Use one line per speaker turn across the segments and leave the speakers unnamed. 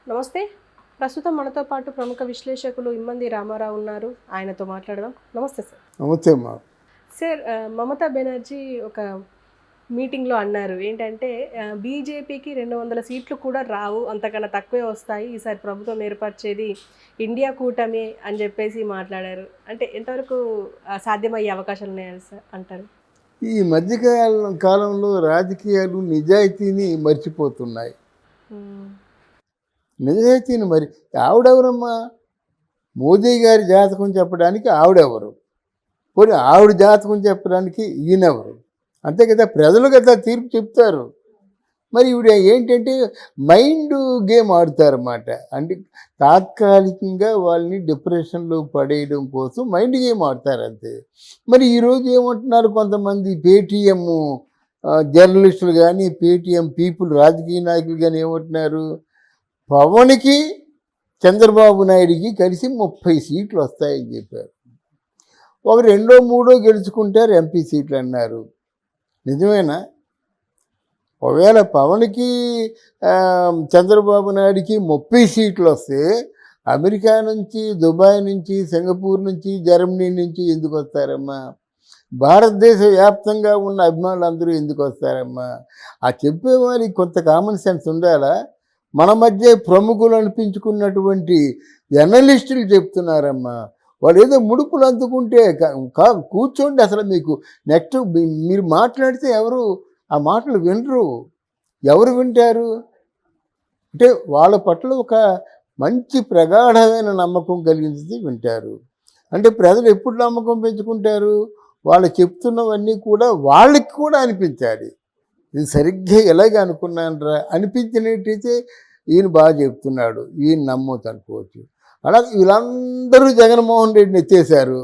నమస్తే. ప్రస్తుతం మనతో పాటు ప్రముఖ విశ్లేషకులు ఇమ్మంది రామారావు ఉన్నారు. ఆయనతో మాట్లాడదాం. నమస్తే సార్.
నమస్తే అమ్మా.
సార్, మమతా బెనర్జీ ఒక మీటింగ్‌లో అన్నారు. ఏంటంటే బీజేపీకి 200 సీట్లు కూడా రావు. అంతకన్నా తక్కువే వస్తాయి. ఈసారి ప్రభుత్వం ఏర్పరిచేది ఇండియా కూటమి అని చెప్పేసి మాట్లాడారు. అంటే ఎంతవరకు సాధ్యమయ్యే అవకాశాలు ఉన్నాయని సార్ అంటారు?
ఈ కాలంలో రాజకీయాలు నిజాయితీని మర్చిపోతున్నాయి.
హ్మ్.
నిజాయితీని ఆవిడెవరమ్మా? మోదీ గారి జాతకం చెప్పడానికి ఆవిడెవరు? పోనీ ఆవిడ జాతకం చెప్పడానికి ఈయనెవరు? అంతే కదా, ప్రజలు కదా తీర్పు చెప్తారు. మరి ఈవిడ ఏంటంటే మైండ్ గేమ్ ఆడుతారన్నమాట. అంటే తాత్కాలికంగా వాళ్ళని డిప్రెషన్లో పడేయడం కోసం మైండ్ గేమ్ ఆడతారు అంతే. మరి ఈరోజు ఏమంటున్నారు కొంతమంది పేటీఎం జర్నలిస్టులు కానీ, పేటీఎం పీపుల్ రాజకీయ నాయకులు కానీ ఏమంటున్నారు, పవన్కి చంద్రబాబు నాయుడికి కలిసి 30 సీట్లు వస్తాయని చెప్పారు. ఒక రెండో మూడో గెలుచుకుంటారు ఎంపీ సీట్లు అన్నారు. నిజమేనా? ఒకవేళ పవన్కి చంద్రబాబు నాయుడికి 30 సీట్లు వస్తే అమెరికా నుంచి, దుబాయ్ నుంచి, సింగపూర్ నుంచి, జర్మనీ నుంచి ఎందుకు వస్తారమ్మా? భారతదేశ వ్యాప్తంగా ఉన్న అభిమానులు అందరూ ఎందుకు వస్తారమ్మా? ఆ చెప్పేవారికి కొంత కామన్ సెన్స్ ఉండాలా? మన మధ్య ప్రముఖులు అనిపించుకున్నటువంటి జర్నలిస్టులు చెప్తున్నారమ్మా. వాళ్ళు ఏదో ముడుపులు అందుకుంటే కూర్చోండి. అసలు మీకు నెక్స్ట్ మీరు మాట్లాడితే ఎవరు ఆ మాటలు వినరు. ఎవరు వింటారు? అంటే వాళ్ళ పట్ల ఒక మంచి ప్రగాఢమైన నమ్మకం కలిగించి వింటారు. అంటే ప్రజలు ఎప్పుడు నమ్మకం పెంచుకుంటారు? వాళ్ళు చెప్తున్నవన్నీ కూడా వాళ్ళకి కూడా అనిపించాలి. ఇది సరిగ్గా ఎలాగ అనుకున్నానరా అనిపించినట్టయితే ఈయన బాగా చెప్తున్నాడు, ఈయన నమ్మొచ్చు అనుకోవచ్చు. అలాగే వీళ్ళందరూ జగన్మోహన్ రెడ్డిని ఎత్తేసారు,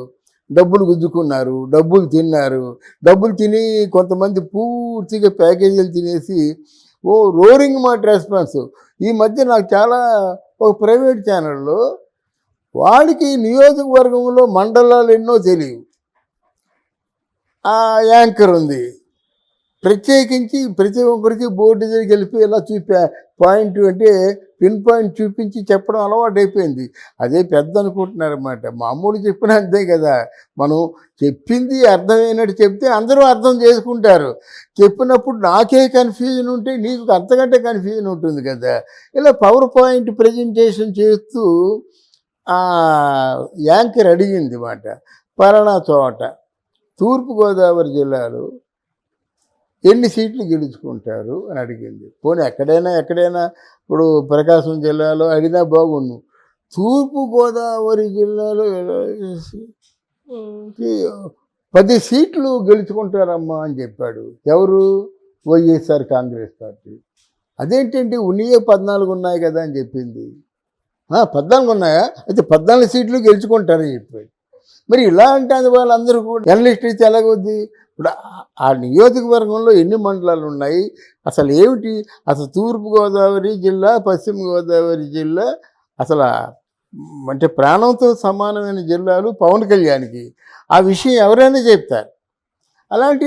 డబ్బులు గుంజుకున్నారు, డబ్బులు తిన్నారు. డబ్బులు తిని కొంతమంది పూర్తిగా ప్యాకేజీలు తినేసి రోరింగ్ మాట రెస్పాన్స్. ఈ మధ్య నాకు చాలా ఒక ప్రైవేట్ ఛానల్లో వాడికి నియోజకవర్గంలో మండలాలు ఎన్నో తెలియవు. ఆ యాంకర్ ఉంది, ప్రత్యేకించి ప్రతి ఒక్కరికి బోర్డు దగ్గరికి వెళ్ళిపోయి ఇలా పాయింట్ అంటే పిన్ పాయింట్ చూపించి చెప్పడం అలవాటు అయిపోయింది. అదే పెద్ద అనుకుంటున్నారన్నమాట. మామూలు చెప్పినా అంతే కదా, మనం చెప్పింది అర్థమైనట్టు చెప్తే అందరూ అర్థం చేసుకుంటారు. చెప్పినప్పుడు నాకే కన్ఫ్యూజన్ ఉంటే నీకు అంతకంటే కన్ఫ్యూజన్ ఉంటుంది కదా. ఇలా పవర్ పాయింట్ ప్రజెంటేషన్ చేస్తూ యాంకర్ అడిగింది మాట, పలానా చోట తూర్పుగోదావరి జిల్లాలో ఎన్ని సీట్లు గెలుచుకుంటారు అని అడిగింది. పోనీ ఎక్కడైనా ఇప్పుడు ప్రకాశం జిల్లాలో అడిగినా బాగుండు. తూర్పుగోదావరి జిల్లాలో 10 సీట్లు గెలుచుకుంటారమ్మా అని చెప్పాడు. ఎవరు? వైఎస్ఆర్ కాంగ్రెస్ పార్టీ. అదేంటంటే ఉన్నయే 14 ఉన్నాయి కదా అని చెప్పింది. 14 ఉన్నాయా? అయితే 14 సీట్లు గెలుచుకుంటారని చెప్పాడు. మరి ఇలా అంటే అది వాళ్ళందరూ కూడా జర్నలిస్ట్ అయితే ఎలాగొద్ది? ఇప్పుడు ఆ నియోజకవర్గంలో ఎన్ని మండలాలు ఉన్నాయి, అసలు ఏమిటి, అసలు తూర్పుగోదావరి జిల్లా, పశ్చిమ గోదావరి జిల్లా అసలు అంటే ప్రాణంతో సమానమైన జిల్లాలు పవన్ కళ్యాణ్కి. ఆ విషయం ఎవరైనా చెప్తారు. అలాంటి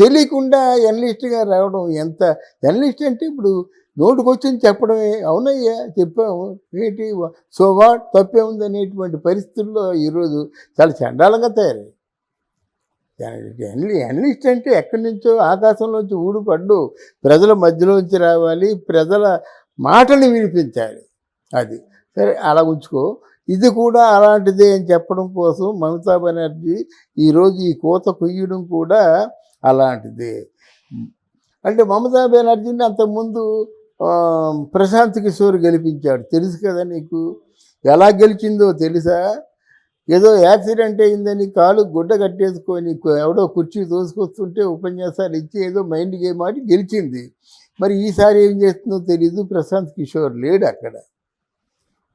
తెలియకుండా జర్నలిస్ట్గా రావడం ఎంత జర్నలిస్ట్ అంటే ఇప్పుడు నోటుకొచ్చింది చెప్పడమే. అవునయ్యా చెప్పాము, ఏంటి సో వాట్, తప్పే ఉంది అనేటువంటి పరిస్థితుల్లో ఈరోజు చాలా చండాలంగా తయారయ్యాయి. జర్నలిస్ట్ అంటే ఎక్కడి నుంచో ఆకాశంలోంచి ఊడిపడ్డు ప్రజల మధ్యలోంచి రావాలి, ప్రజల మాటలు వినిపించాలి. అది సరే, అలా ఉంచుకో. ఇది కూడా అలాంటిదే అని చెప్పడం కోసం మమతా బెనర్జీ ఈరోజు ఈ కోత కొయ్యడం కూడా అలాంటిదే. అంటే మమతా బెనర్జీని అంతకుముందు ప్రశాంత్ కిషోర్ గెలిపించాడు, తెలుసు కదా నీకు. ఎలా గెలిచిందో తెలుసా? ఏదో యాక్సిడెంట్ అయిందని కాలు గుడ్డ కట్టేసుకొని ఎవడో కుర్చీ తోసుకొస్తుంటే ఉపన్యాసాలు ఇచ్చి ఏదో మైండ్ గేమ్ ఆడి గెలిచింది. మరి ఈసారి ఏం చేస్తుందో తెలీదు, ప్రశాంత్ కిషోర్ లేడు అక్కడ.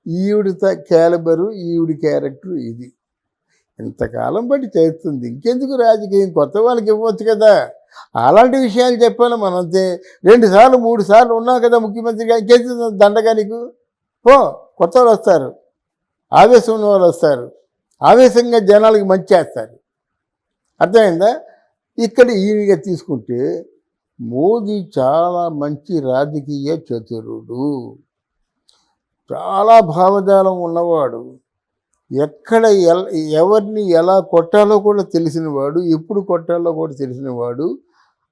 ఈవిడ క్యాలిబరు, ఈవిడి క్యారెక్టర్ ఇది. ఇంతకాలం బట్టి చేస్తుంది, ఇంకెందుకు రాజకీయం? కొత్త వాళ్ళకి ఇవ్వచ్చు కదా. అలాంటి విషయాలు చెప్పాలి మనం. అంతే 2 సార్లు 3 సార్లు ఉన్నావు కదా ముఖ్యమంత్రిగా, ఇంకేంది దండగా నీకు? కొత్త వాళ్ళు వస్తారు, ఆవేశం ఉన్న వాళ్ళు వస్తారు, ఆవేశంగా జనాలకి మంచి చేస్తారు. అర్థమైందా? ఇక్కడ ఈయనగా తీసుకుంటే మోదీ చాలా మంచి రాజకీయ చతురుడు. చాలా భావజాలం ఉన్నవాడు, ఎక్కడ ఎవరిని ఎలా కొట్టాలో కూడా తెలిసినవాడు, ఎప్పుడు కొట్టాలో కూడా తెలిసినవాడు,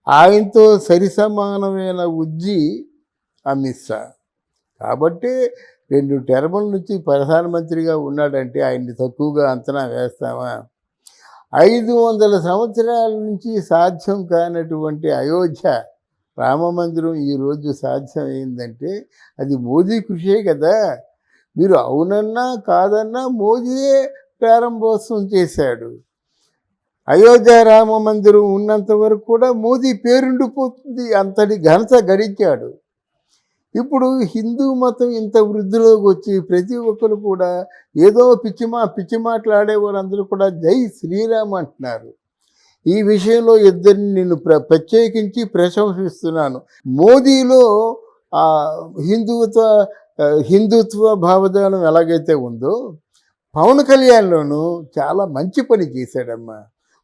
ఆయనతో సరిసమానమైన ఉజ్జి అమిత్ షా. కాబట్టి 2 టర్ముల నుంచి ప్రధానమంత్రిగా ఉన్నాడంటే ఆయన్ని తక్కువగా అంచనా వేస్తామా? 500 సంవత్సరాల నుంచి సాధ్యం కానటువంటి అయోధ్య రామమందిరం ఈరోజు సాధ్యం అయిందంటే అది మోదీ కృషే కదా. మీరు అవునన్నా కాదన్నా మోదీయే ప్రారంభోత్సవం చేశాడు. అయోధ్య రామ మందిరం ఉన్నంత వరకు కూడా మోదీ పేరుండిపోతుంది, అంతటి ఘనత గడించాడు. ఇప్పుడు హిందూ మతం ఇంత వృద్ధిలోకి వచ్చి ప్రతి ఒక్కరు కూడా ఏదో పిచ్చి మాట్లాడే వాళ్ళందరూ కూడా జై శ్రీరామ్ అంటున్నారు. ఈ విషయంలో ఇద్దరిని నేను ప్రత్యేకించి ప్రశంసిస్తున్నాను. మోదీలో ఆ హిందుత్వ భావజాలం ఎలాగైతే ఉందో పవన్ కళ్యాణ్లోనూ చాలా మంచి పని చేశాడమ్మా.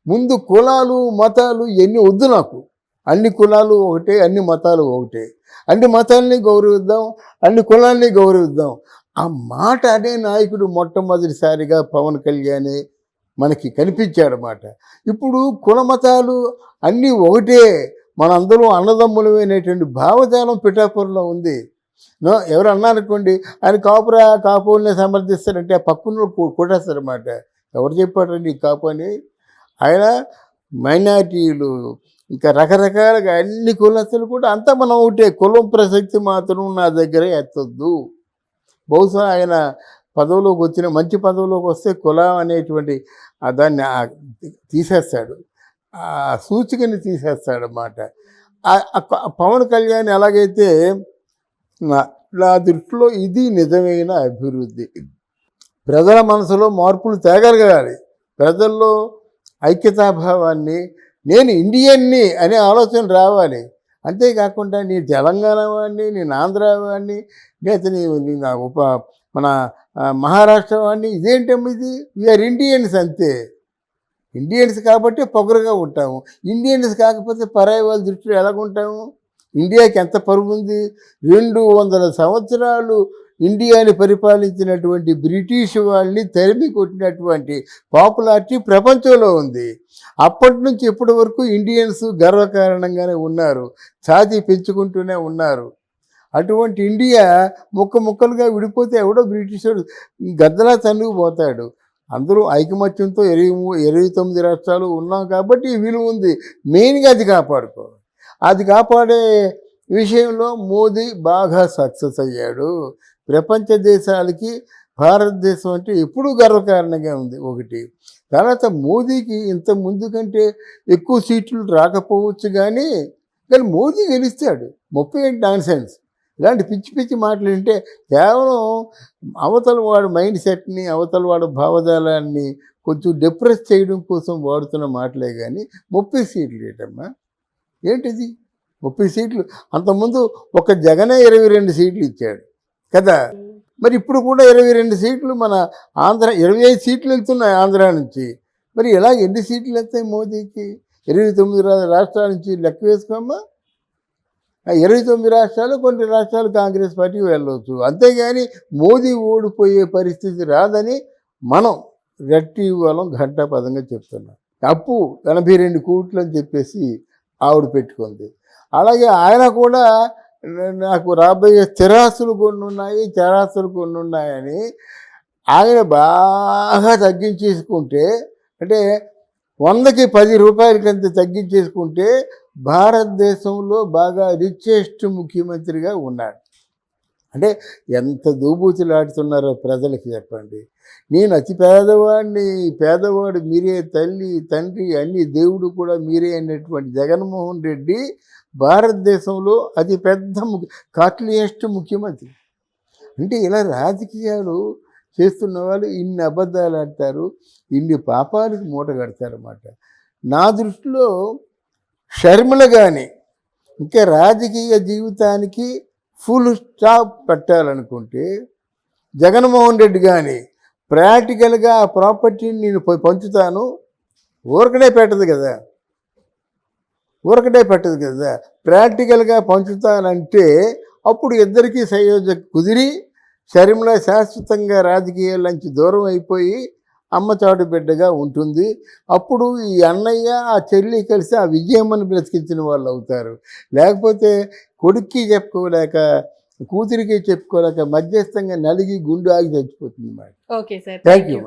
ముందు కులాలు మతాలు ఎన్ని వద్దు నాకు, అన్ని కులాలు ఒకటే, అన్ని మతాలు ఒకటే, అన్ని మతాల్ని గౌరవిద్దాం, అన్ని కులాల్ని గౌరవిద్దాం. ఆ మాట అనే నాయకుడు మొట్టమొదటిసారిగా పవన్ కళ్యాణే మనకి కనిపించాడన్నమాట. ఇప్పుడు కుల మతాలు అన్నీ ఒకటే, మనందరూ అన్నదమ్ములమైనటువంటి భావజాలం పిఠాపురంలో ఉంది. ఎవరు అన్నారనుకోండి ఆయన కాపుల్ని సమర్థిస్తారంటే ఆ పక్కన కొట్టేస్తారన్నమాట. ఎవరు చెప్పారండి ఈ కాపు అని? ఆయన మైనారిటీలు ఇంకా రకరకాలుగా అన్ని కులస్తులు కూడా అంతా మనం ఒకటే, కులం ప్రసక్తి మాత్రం నా దగ్గర ఎత్తొద్దు. బహుశా ఆయన పదవిలోకి వచ్చిన మంచి పదవిలోకి వస్తే కులం అనేటువంటి దాన్ని తీసేస్తాడు, ఆ సూచికని తీసేస్తాడన్నమాట. పవన్ కళ్యాణ్ ఎలాగైతే నా దృష్టిలో ఇది నిజమైన అభివృద్ధి. ప్రజల మనసులో మార్పులు తేగలగాలి, ప్రజల్లో ఐక్యతాభావాన్ని, నేను ఇండియన్ని అనే ఆలోచన రావాలి. అంతేకాకుండా నీ తెలంగాణ వాడిని, నేను ఆంధ్ర వాడిని, లేదా మన మహారాష్ట్ర వాడిని, ఇదేంటమ్మా ఇది? వీఆర్ ఇండియన్స్ అంతే. ఇండియన్స్ కాబట్టి పొగరుగా ఉంటాము, ఇండియన్స్ కాకపోతే పరాయి వాళ్ళ దృష్టిలో ఎలాగుంటాము? ఇండియాకి ఎంత పరువు ఉంది? 200 సంవత్సరాలు ఇండియాని పరిపాలించినటువంటి బ్రిటిష్ వాళ్ళని తరిమి కొట్టినటువంటి పాపులారిటీ ప్రపంచంలో ఉంది. అప్పటి నుంచి ఇప్పటి వరకు ఇండియన్స్ గర్వకారణంగానే ఉన్నారు, ఛాతీ పెంచుకుంటూనే ఉన్నారు. అటువంటి ఇండియా ముక్కలుగా విడిపోతే ఎవడో బ్రిటిషుడు గద్దలా తన్నుకుపోతాడు. అందరూ ఐకమత్యంతో 29 రాష్ట్రాలు ఉన్నాం కాబట్టి విలువ ఉంది. మెయిన్గా అది కాపాడుకోవాలి. అది కాపాడే విషయంలో మోదీ బాగా సక్సెస్ అయ్యాడు. ప్రపంచ దేశాలకి భారతదేశం అంటే ఎప్పుడూ గర్వకారణంగా ఉంది ఒకటి. తర్వాత మోదీకి ఇంత ముందు కంటే ఎక్కువ సీట్లు రాకపోవచ్చు, కానీ మోదీ గెలుస్తాడు. 38 నాన్సెన్స్. ఇలాంటి పిచ్చి మాటలు వింటే కేవలం అవతల వాడు మైండ్ సెట్ని, అవతల వాడు భావజాలాన్ని కొంచెం డిప్రెస్ చేయడం కోసం వాడుతున్న మాటలే కానీ 30 సీట్లు ఏంటమ్మా? ఏంటిది 30 సీట్లు? అంతకుముందు ఒక జగనే 22 సీట్లు ఇచ్చాడు కదా. మరి ఇప్పుడు కూడా 22 సీట్లు, మన ఆంధ్ర 25 సీట్లు వెళ్తున్నాయి ఆంధ్ర నుంచి. మరి ఇలా ఎన్ని సీట్లు వెళ్తాయి మోదీకి? 29 రాష్ట్రాల నుంచి లెక్క వేసుకోమ్మా. 29 రాష్ట్రాలు, కొన్ని రాష్ట్రాలు కాంగ్రెస్ పార్టీకి వెళ్ళవచ్చు. అంతేగాని మోదీ ఓడిపోయే పరిస్థితి రాదని మనం గట్టి వాళ్ళం ఘంటాపదంగా చెప్తున్నాం. అప్పు 82 కోట్లు అని చెప్పేసి ఆవిడ పెట్టుకుంది. అలాగే ఆయన కూడా నాకు రాబోయే స్థిరాస్తులు కొన్ని ఉన్నాయని ఆయన బాగా తగ్గించేసుకుంటే, అంటే 100కి 10 రూపాయల కంటే తగ్గించేసుకుంటే భారతదేశంలో బాగా రిచెస్ట్ ముఖ్యమంత్రిగా ఉన్నాడు. అంటే ఎంత దోబూచులాడుతున్నారో ప్రజలకి చెప్పండి. నేను అతి పేదవాడిని, పేదవాడు మీరే, తల్లి తండ్రి అన్ని దేవుడు కూడా మీరే అన్నటువంటి జగన్మోహన్ రెడ్డి భారతదేశంలో అతి పెద్ద కాస్ట్లీయెస్ట్ ముఖ్యమంత్రి. అంటే ఇలా రాజకీయాలు చేస్తున్న వాళ్ళు ఇన్ని అబద్ధాలు ఆడతారు, ఇన్ని పాపాలకు మూట కడతారన్నమాట. నా దృష్టిలో షర్మిల కానీ ఇంకా రాజకీయ జీవితానికి ఫుల్ స్టాప్ పెట్టాలనుకుంటే, జగన్మోహన్ రెడ్డి కానీ ప్రాక్టికల్గా ఆ ప్రాపర్టీని నేను పంచుతాను ఊరకనే పెట్టదు కదా, ప్రాక్టికల్గా పంచుతానంటే అప్పుడు ఇద్దరికీ సంయోజక కుదిరి షర్మిల శాశ్వతంగా రాజకీయాల నుంచి దూరం అయిపోయి అమ్మ చాటు బిడ్డగా ఉంటుంది. అప్పుడు ఈ అన్నయ్య ఆ చెల్లి కలిసి ఆ విజయమ్మని బ్రతికించిన వాళ్ళు అవుతారు. లేకపోతే కొడుక్కి చెప్పుకోలేక కూతురికి చెప్పుకోలేక మధ్యస్థంగా నలిగి గుండు ఆగి చచ్చిపోతుంది.
Okay sir,
thank you.